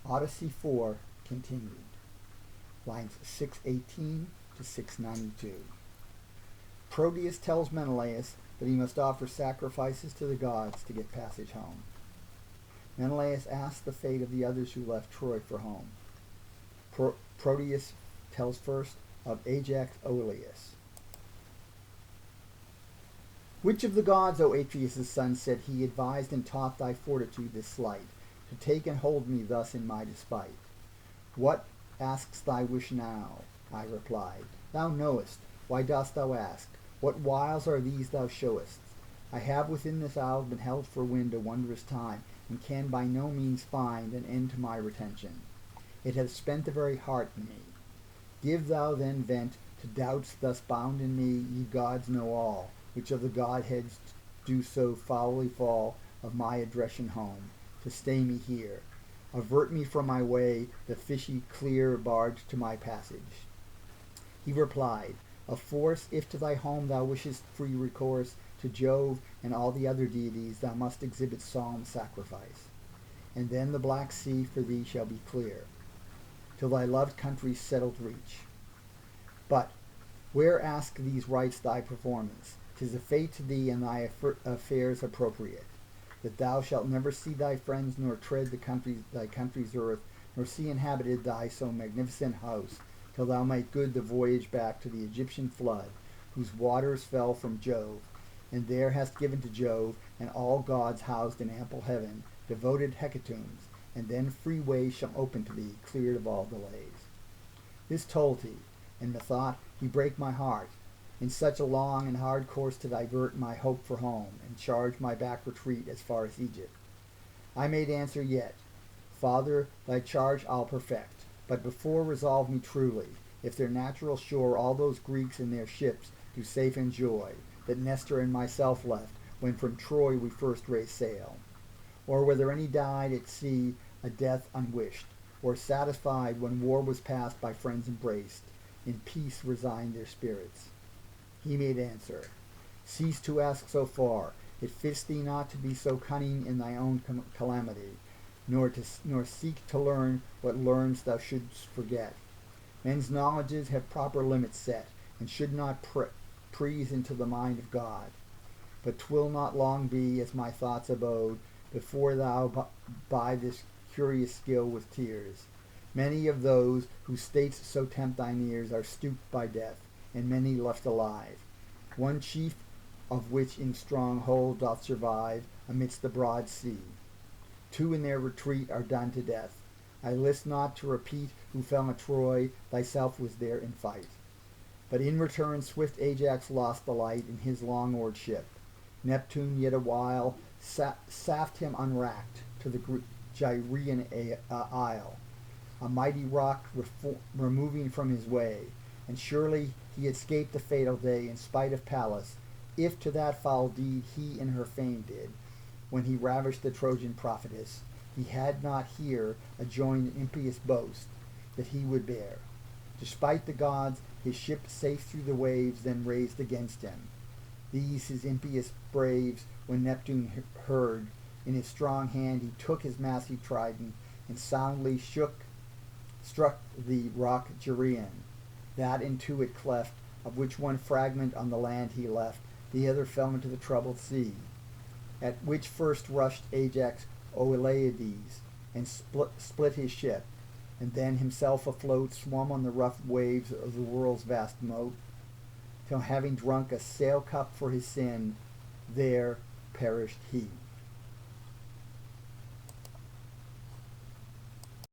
Odyssey IV continued. Lines 618 to 692. Proteus tells Menelaus that he must offer sacrifices to the gods to get passage home. Menelaus asks the fate of the others who left Troy for home. Proteus tells first of Ajax Oileus. Which of the gods, O Atreus' son, said he, advised and taught thy fortitude this sleight, to take and hold me thus in my despite? What asks thy wish now? I replied. Thou knowest. Why dost thou ask? What wiles are these thou showest? I have within this isle been held for wind a wondrous time, and can by no means find an end to my retention. It hath spent the very heart in me. Give thou then vent to doubts thus bound in me, ye gods know all, which of the Godheads do so foully fall of my addression home, to stay me here. Avert me from my way the fishy clear barge to my passage. He replied, of force, if to thy home thou wishest free recourse, to Jove and all the other deities thou must exhibit solemn sacrifice. And then the black sea for thee shall be clear, till thy loved country's settled reach. But where ask these rites thy performance? 'Tis a fate to thee and thy affairs appropriate, that thou shalt never see thy friends, nor tread thy country's earth, nor see inhabited thy so magnificent house, till thou make good the voyage back to the Egyptian flood, whose waters fell from Jove, and there hast given to Jove and all gods housed in ample heaven devoted hecatombs, and then free ways shall open to thee, cleared of all delays. This told he, and methought he brake my heart, in such a long and hard course to divert my hope for home, and charge my back retreat as far as Egypt. I made answer yet, Father, thy charge I'll perfect, but before resolve me truly, if their natural shore all those Greeks in their ships do safe enjoy, that Nestor and myself left, when from Troy we first raised sail, or whether any died at sea a death unwished, or satisfied when war was past by friends embraced, in peace resigned their spirits. He made answer, cease to ask so far. It fits thee not to be so cunning in thy own calamity, nor seek to learn what learns thou shouldst forget. Men's knowledges have proper limits set, and should not prease into the mind of God. But 'twill not long be, as my thoughts abode, before thou buy this curious skill with tears. Many of those whose states so tempt thine ears are stooped by death, and many left alive, one chief of which in strong hold doth survive amidst the broad sea. 2 in their retreat are done to death. I list not to repeat who fell at Troy, thyself was there in fight. But in return swift Ajax lost the light in his long-oared ship. Neptune yet a while saft him unracked to the Gyraean isle, a mighty rock removing from his way, and surely he escaped the fatal day in spite of Pallas, if to that foul deed he in her fame did, when he ravished the Trojan prophetess, he had not here adjoined an impious boast that he would bear. Despite the gods, his ship safe through the waves then raised against him. These his impious braves, when Neptune heard, in his strong hand he took his massy trident, and soundly struck the rock Gyraean, that in 2 it cleft, of which one fragment on the land he left, the other fell into the troubled sea, at which first rushed Ajax Oileides, and split his ship, and then himself afloat swum on the rough waves of the world's vast moat, till having drunk a sail cup for his sin, there perished he.